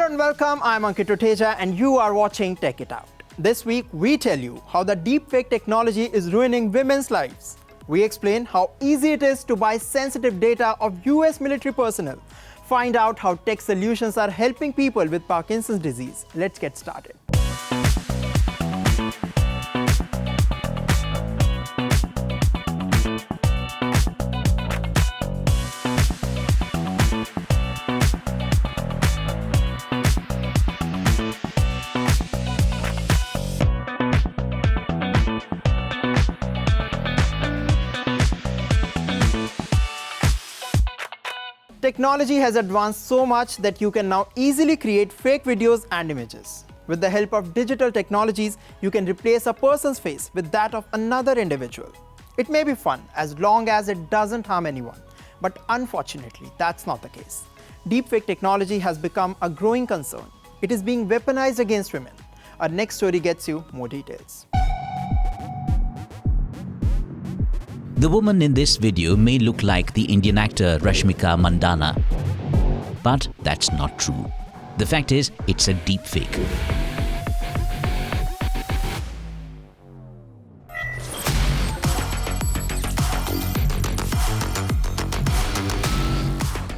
Hello and welcome, I'm Ankit Roteja and you are watching Tech It Out. This week we tell you how the deepfake technology is ruining women's lives. We explain how easy it is to buy sensitive data of US military personnel. Find out how tech solutions are helping people with Parkinson's disease. Let's get started. Technology has advanced so much that you can now easily create fake videos and images. With the help of digital technologies, you can replace a person's face with that of another individual. It may be fun as long as it doesn't harm anyone, but unfortunately, that's not the case. Deepfake technology has become a growing concern. It is being weaponized against women. Our next story gets you more details. The woman in this video may look like the Indian actor Rashmika Mandanna, but that's not true. The fact is, it's a deepfake.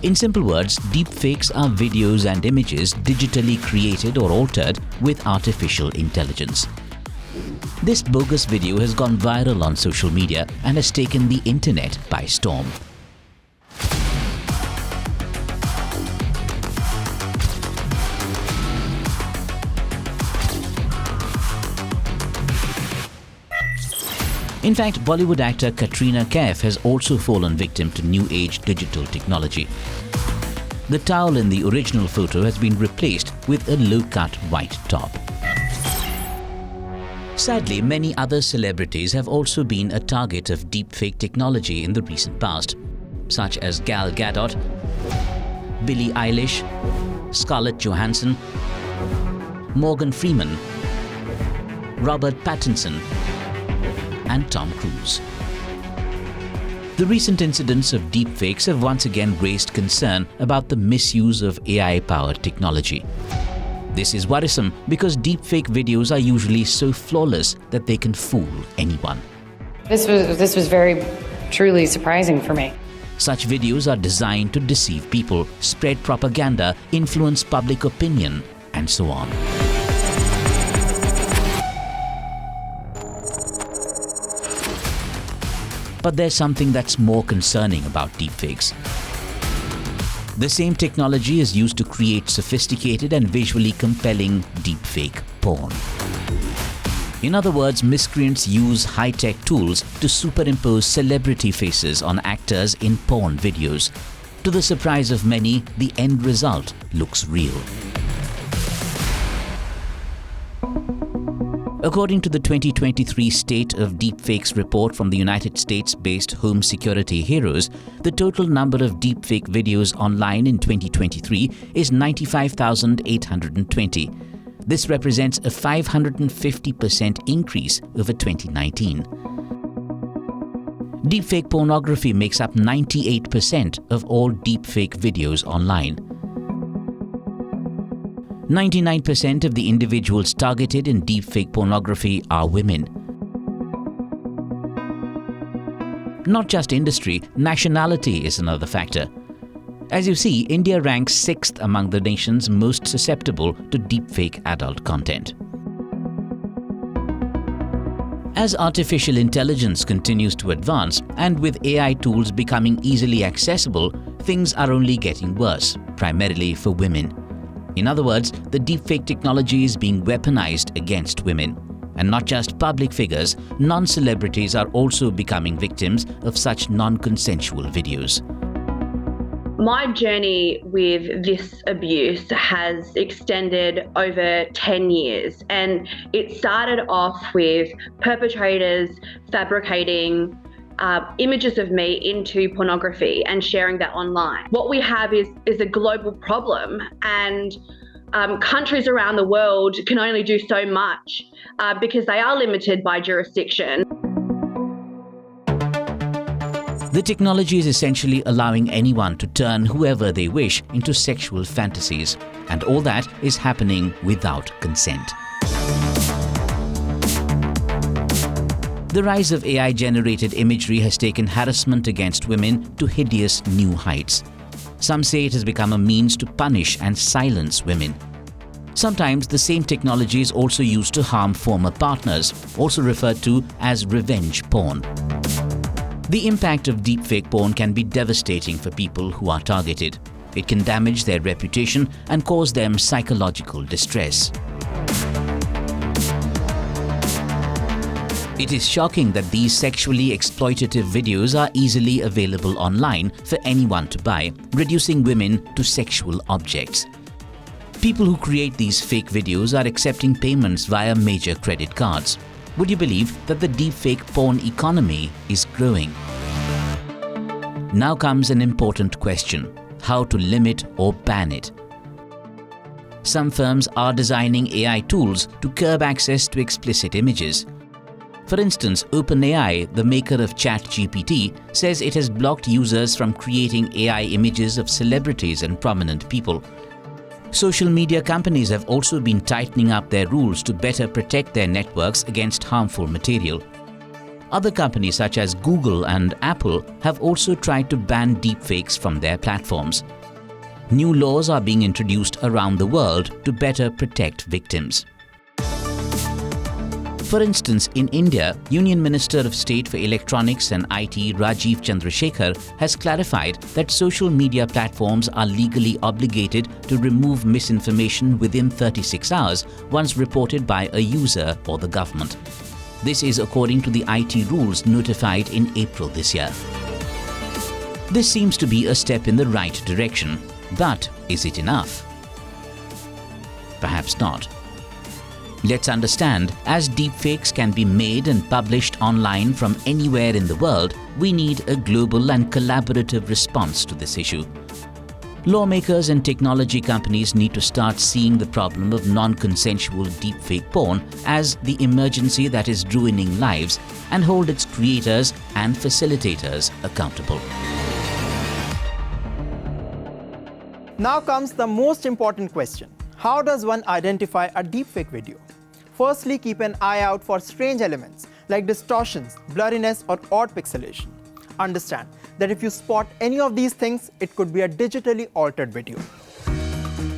In simple words, deepfakes are videos and images digitally created or altered with artificial intelligence. This bogus video has gone viral on social media and has taken the internet by storm. In fact, Bollywood actor Katrina Kaif has also fallen victim to new age digital technology. The towel in the original photo has been replaced with a low-cut white top. Sadly, many other celebrities have also been a target of deepfake technology in the recent past, such as Gal Gadot, Billie Eilish, Scarlett Johansson, Morgan Freeman, Robert Pattinson, and Tom Cruise. The recent incidents of deepfakes have once again raised concern about the misuse of AI-powered technology. This is worrisome because deepfake videos are usually so flawless that they can fool anyone. This was very, truly surprising for me. Such videos are designed to deceive people, spread propaganda, influence public opinion, and so on. But there's something that's more concerning about deepfakes. The same technology is used to create sophisticated and visually compelling deepfake porn. In other words, miscreants use high-tech tools to superimpose celebrity faces on actors in porn videos. To the surprise of many, the end result looks real. According to the 2023 State of Deepfakes report from the United States-based Home Security Heroes, the total number of deepfake videos online in 2023 is 95,820. This represents a 550% increase over 2019. Deepfake pornography makes up 98% of all deepfake videos online. 99% of the individuals targeted in deepfake pornography are women. Not just industry, nationality is another factor. As you see, India ranks 6th among the nations most susceptible to deepfake adult content. As artificial intelligence continues to advance, and with AI tools becoming easily accessible, things are only getting worse, primarily for women. In other words, the deepfake technology is being weaponized against women. And not just public figures, non-celebrities are also becoming victims of such non-consensual videos. My journey with this abuse has extended over 10 years, and it started off with perpetrators fabricating images of me into pornography and sharing that online. What we have is a global problem, and countries around the world can only do so much because they are limited by jurisdiction. The technology is essentially allowing anyone to turn whoever they wish into sexual fantasies, and all that is happening without consent. The rise of AI-generated imagery has taken harassment against women to hideous new heights. Some say it has become a means to punish and silence women. Sometimes the same technology is also used to harm former partners, also referred to as revenge porn. The impact of deepfake porn can be devastating for people who are targeted. It can damage their reputation and cause them psychological distress. It is shocking that these sexually exploitative videos are easily available online for anyone to buy, reducing women to sexual objects. People who create these fake videos are accepting payments via major credit cards. Would you believe that the deepfake porn economy is growing? Now comes an important question: how to limit or ban it? Some firms are designing AI tools to curb access to explicit images. For instance, OpenAI, the maker of ChatGPT, says it has blocked users from creating AI images of celebrities and prominent people. Social media companies have also been tightening up their rules to better protect their networks against harmful material. Other companies such as Google and Apple have also tried to ban deepfakes from their platforms. New laws are being introduced around the world to better protect victims. For instance, in India, Union Minister of State for Electronics and IT Rajiv Chandrasekhar has clarified that social media platforms are legally obligated to remove misinformation within 36 hours once reported by a user or the government. This is according to the IT rules notified in April this year. This seems to be a step in the right direction, but is it enough? Perhaps not. Let's understand, as deepfakes can be made and published online from anywhere in the world, we need a global and collaborative response to this issue. Lawmakers and technology companies need to start seeing the problem of non-consensual deepfake porn as the emergency that is ruining lives and hold its creators and facilitators accountable. Now comes the most important question. How does one identify a deepfake video? Firstly, keep an eye out for strange elements like distortions, blurriness, or odd pixelation. Understand that if you spot any of these things, it could be a digitally altered video.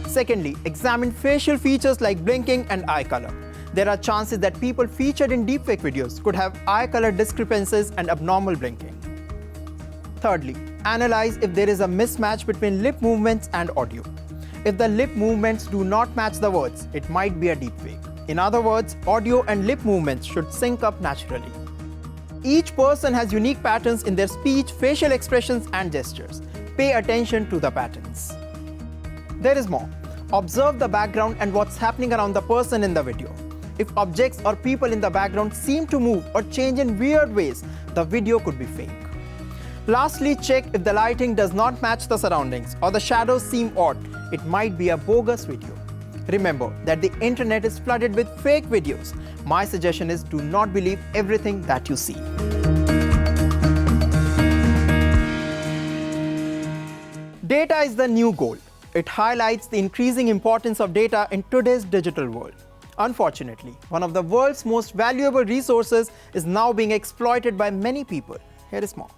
Secondly, examine facial features like blinking and eye color. There are chances that people featured in deepfake videos could have eye color discrepancies and abnormal blinking. Thirdly, analyze if there is a mismatch between lip movements and audio. If the lip movements do not match the words, it might be a deepfake. In other words, audio and lip movements should sync up naturally. Each person has unique patterns in their speech, facial expressions, and gestures. Pay attention to the patterns. There is more. Observe the background and what's happening around the person in the video. If objects or people in the background seem to move or change in weird ways, the video could be fake. Lastly, check if the lighting does not match the surroundings or the shadows seem odd. It might be a bogus video. Remember that the internet is flooded with fake videos. My suggestion is do not believe everything that you see. Data is the new gold. It highlights the increasing importance of data in today's digital world. Unfortunately, one of the world's most valuable resources is now being exploited by many people. Here is more.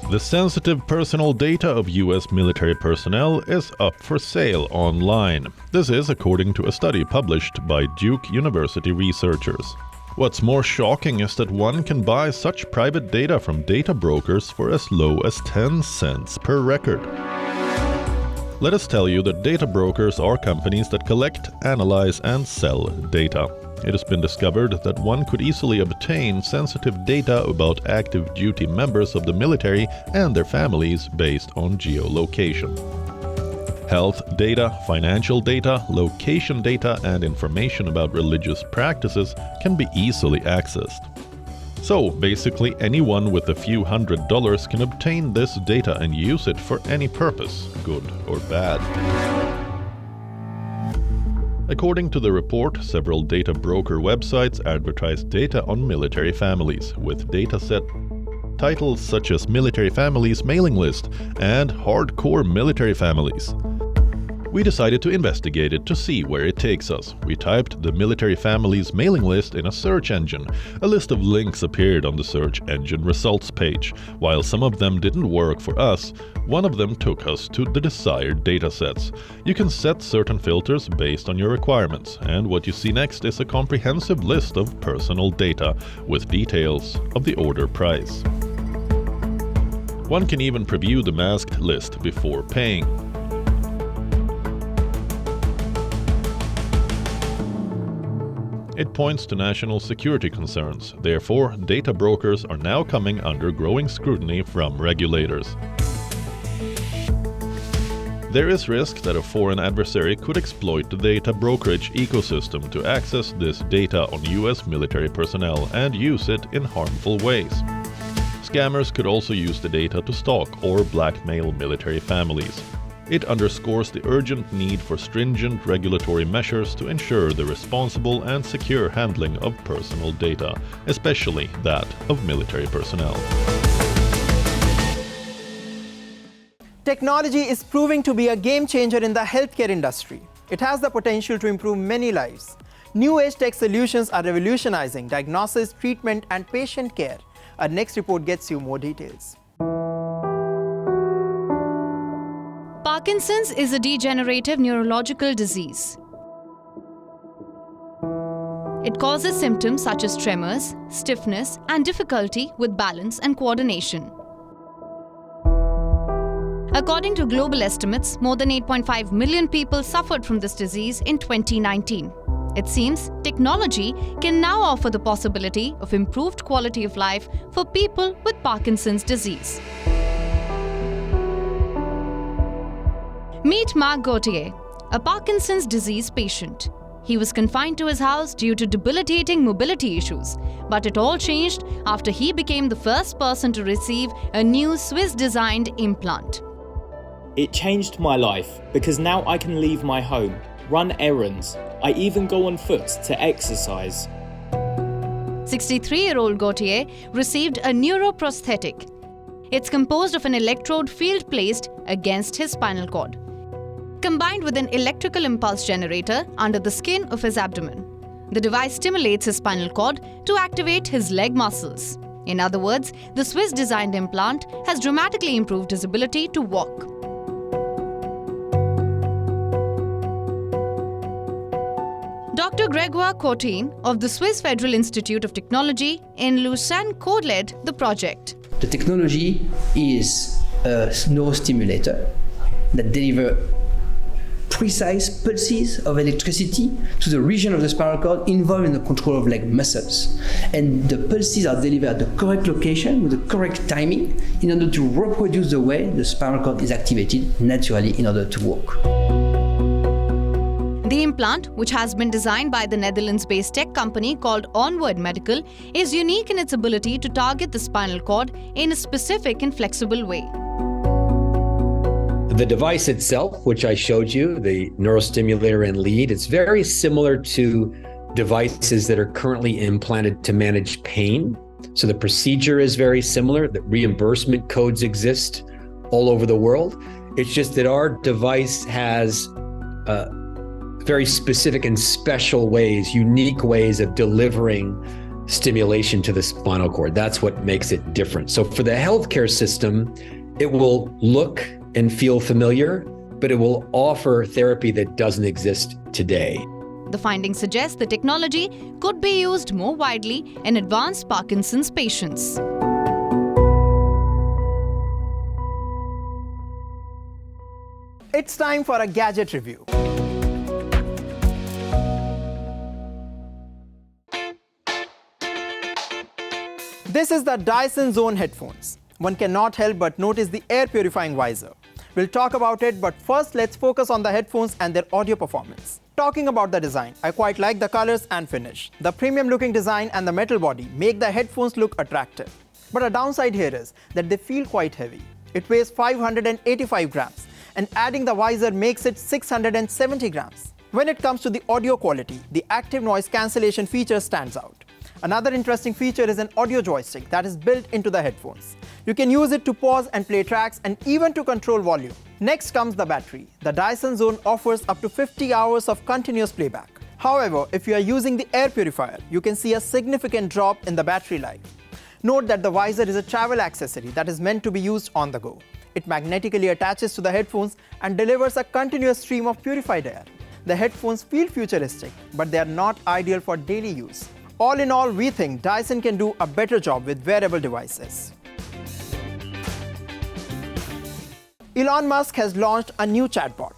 The sensitive personal data of US military personnel is up for sale online. This is according to a study published by Duke University researchers. What's more shocking is that one can buy such private data from data brokers for as low as 10 cents per record. Let us tell you that data brokers are companies that collect, analyze, and sell data. It has been discovered that one could easily obtain sensitive data about active duty members of the military and their families based on geolocation. Health data, financial data, location data, and information about religious practices can be easily accessed. So, basically anyone with a few $100s can obtain this data and use it for any purpose, good or bad. According to the report, several data broker websites advertise data on military families, with dataset titles such as Military Families Mailing List and Hardcore Military Families. We decided to investigate it to see where it takes us. We typed the Military Families Mailing List in a search engine. A list of links appeared on the search engine results page. While some of them didn't work for us, one of them took us to the desired datasets. You can set certain filters based on your requirements, and what you see next is a comprehensive list of personal data with details of the order price. One can even preview the masked list before paying. It points to national security concerns. Therefore, data brokers are now coming under growing scrutiny from regulators. There is risk that a foreign adversary could exploit the data brokerage ecosystem to access this data on US military personnel and use it in harmful ways. Scammers could also use the data to stalk or blackmail military families. It underscores the urgent need for stringent regulatory measures to ensure the responsible and secure handling of personal data, especially that of military personnel. Technology is proving to be a game changer in the healthcare industry. It has the potential to improve many lives. New age tech solutions are revolutionizing diagnosis, treatment, and patient care. Our next report gets you more details. Parkinson's is a degenerative neurological disease. It causes symptoms such as tremors, stiffness, and difficulty with balance and coordination. According to global estimates, more than 8.5 million people suffered from this disease in 2019. It seems technology can now offer the possibility of improved quality of life for people with Parkinson's disease. Meet Marc Gauthier, a Parkinson's disease patient. He was confined to his house due to debilitating mobility issues, but it all changed after he became the first person to receive a new Swiss-designed implant. It changed my life because now I can leave my home, run errands. I even go on foot to exercise. 63-year-old Gauthier received a neuroprosthetic. It's composed of an electrode field placed against his spinal cord, combined with an electrical impulse generator under the skin of his abdomen. The device stimulates his spinal cord to activate his leg muscles. In other words, the Swiss-designed implant has dramatically improved his ability to walk. Dr. Grégoire Courtine of the Swiss Federal Institute of Technology in Lausanne co-led the project. The technology is a neurostimulator that delivers precise pulses of electricity to the region of the spinal cord involved in the control of leg muscles. And the pulses are delivered at the correct location with the correct timing in order to reproduce the way the spinal cord is activated naturally in order to walk. The implant, which has been designed by the Netherlands-based tech company called Onward Medical, is unique in its ability to target the spinal cord in a specific and flexible way. The device itself, which I showed you, the neurostimulator and lead, it's very similar to devices that are currently implanted to manage pain. So the procedure is very similar. The reimbursement codes exist all over the world. It's just that our device has very specific and special ways, unique ways of delivering stimulation to the spinal cord. That's what makes it different. So for the healthcare system, it will look and feel familiar, but it will offer therapy that doesn't exist today. The findings suggest the technology could be used more widely in advanced Parkinson's patients. It's time for a gadget review. This is the Dyson Zone headphones. One cannot help but notice the air purifying visor. We'll talk about it, but first let's focus on the headphones and their audio performance. Talking about the design, I quite like the colors and finish. The premium looking design and the metal body make the headphones look attractive. But a downside here is that they feel quite heavy. It weighs 585 grams, and adding the visor makes it 670 grams. When it comes to the audio quality, the active noise cancellation feature stands out. Another interesting feature is an audio joystick that is built into the headphones. You can use it to pause and play tracks and even to control volume. Next comes the battery. The Dyson Zone offers up to 50 hours of continuous playback. However, if you are using the air purifier, you can see a significant drop in the battery life. Note that the visor is a travel accessory that is meant to be used on the go. It magnetically attaches to the headphones and delivers a continuous stream of purified air. The headphones feel futuristic, but they are not ideal for daily use. All in all, we think Dyson can do a better job with wearable devices. Elon Musk has launched a new chatbot.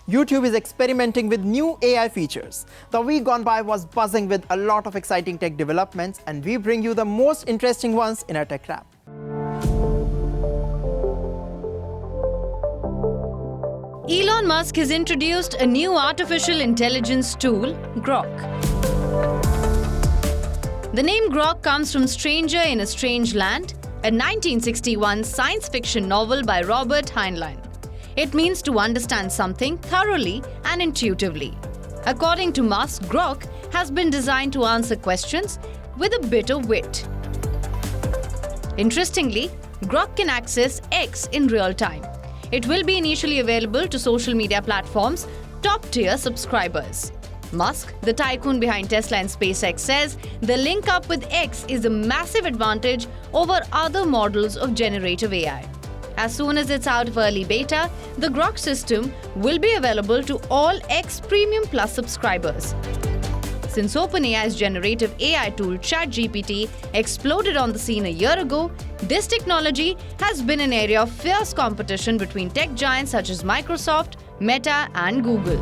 YouTube is experimenting with new AI features. The week gone by was buzzing with a lot of exciting tech developments, and we bring you the most interesting ones in our tech wrap. Elon Musk has introduced a new artificial intelligence tool, Grok. The name Grok comes from Stranger in a Strange Land, a 1961 science fiction novel by Robert Heinlein. It means to understand something thoroughly and intuitively. According to Musk, Grok has been designed to answer questions with a bit of wit. Interestingly, Grok can access X in real time. It will be initially available to social media platforms' top-tier subscribers. Musk, the tycoon behind Tesla and SpaceX, says the link up with X is a massive advantage over other models of generative AI. As soon as it's out of early beta, the Grok system will be available to all X Premium Plus subscribers. Since OpenAI's generative AI tool ChatGPT exploded on the scene a year ago, this technology has been an area of fierce competition between tech giants such as Microsoft, Meta, and Google.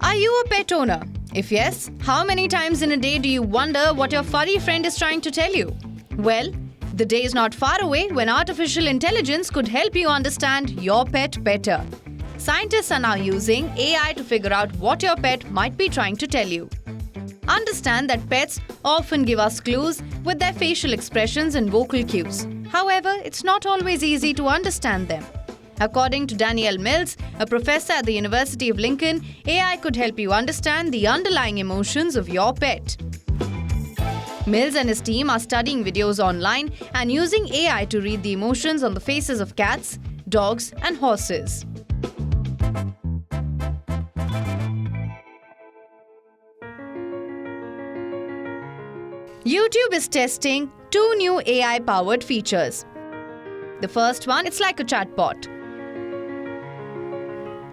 Are you a pet owner? If yes, how many times in a day do you wonder what your furry friend is trying to tell you? Well, the day is not far away when artificial intelligence could help you understand your pet better. Scientists are now using AI to figure out what your pet might be trying to tell you. Understand that pets often give us clues with their facial expressions and vocal cues. However, it's not always easy to understand them. According to Danielle Mills, a professor at the University of Lincoln, AI could help you understand the underlying emotions of your pet. Mills and his team are studying videos online and using AI to read the emotions on the faces of cats, dogs, and horses. YouTube is testing 2 new AI-powered features. The first one, it's like a chatbot.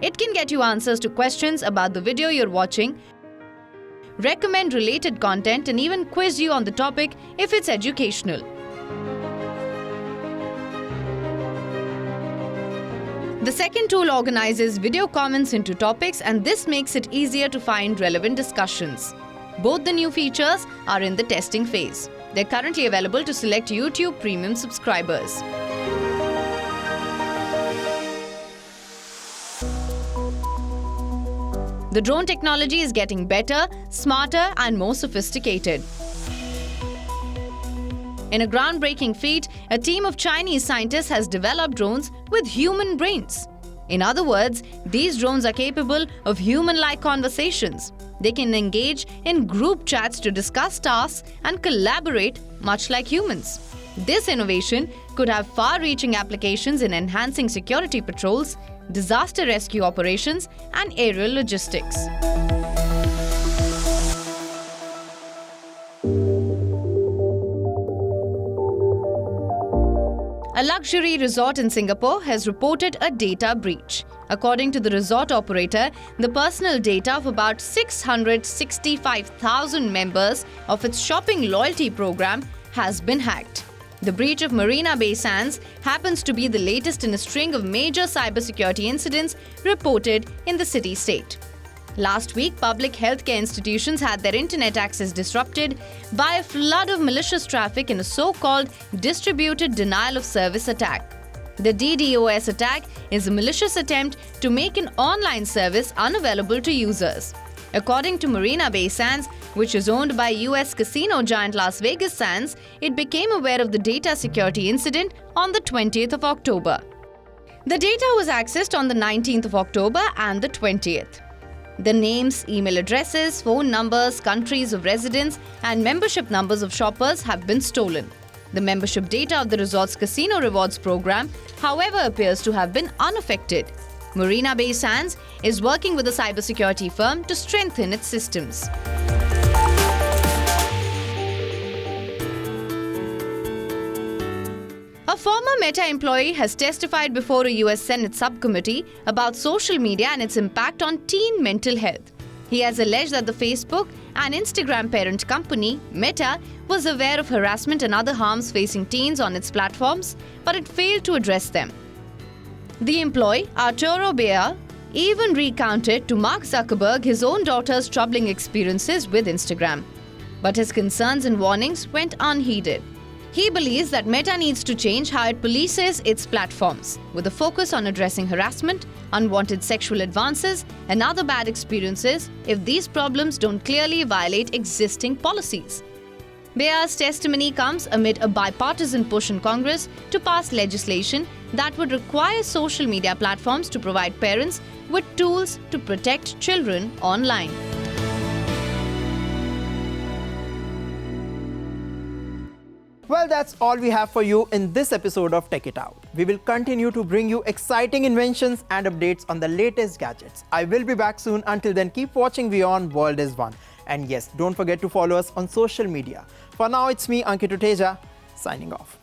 It can get you answers to questions about the video you're watching, recommend related content, and even quiz you on the topic if it's educational. The second tool organizes video comments into topics, and this makes it easier to find relevant discussions. Both the new features are in the testing phase. They're currently available to select YouTube Premium subscribers. The drone technology is getting better, smarter, and more sophisticated. In a groundbreaking feat, a team of Chinese scientists has developed drones with human brains. In other words, these drones are capable of human-like conversations. They can engage in group chats to discuss tasks and collaborate much like humans. This innovation could have far-reaching applications in enhancing security patrols, disaster rescue operations, and aerial logistics. A luxury resort in Singapore has reported a data breach. According to the resort operator, the personal data of about 665,000 members of its shopping loyalty program has been hacked. The breach of Marina Bay Sands happens to be the latest in a string of major cybersecurity incidents reported in the city-state. Last week, public healthcare institutions had their internet access disrupted by a flood of malicious traffic in a so-called distributed denial of service attack. The DDoS attack is a malicious attempt to make an online service unavailable to users. According to Marina Bay Sands, which is owned by US casino giant Las Vegas Sands, it became aware of the data security incident on the 20th of October. The data was accessed on the 19th of October and the 20th. The names, email addresses, phone numbers, countries of residence, and membership numbers of shoppers have been stolen. The membership data of the resort's casino rewards program, however, appears to have been unaffected. Marina Bay Sands is working with a cybersecurity firm to strengthen its systems. A former Meta employee has testified before a US Senate subcommittee about social media and its impact on teen mental health. He has alleged that the Facebook and Instagram parent company, Meta, was aware of harassment and other harms facing teens on its platforms, but it failed to address them. The employee, Arturo Bea, even recounted to Mark Zuckerberg his own daughter's troubling experiences with Instagram. But his concerns and warnings went unheeded. He believes that Meta needs to change how it polices its platforms, with a focus on addressing harassment, unwanted sexual advances, and other bad experiences if these problems don't clearly violate existing policies. Bea's testimony comes amid a bipartisan push in Congress to pass legislation that would require social media platforms to provide parents with tools to protect children online. Well, that's all we have for you in this episode of Tech It Out. We will continue to bring you exciting inventions and updates on the latest gadgets. I will be back soon. Until then, keep watching WION World is One. And yes, don't forget to follow us on social media. For now, it's me, Ankit Uteja, signing off.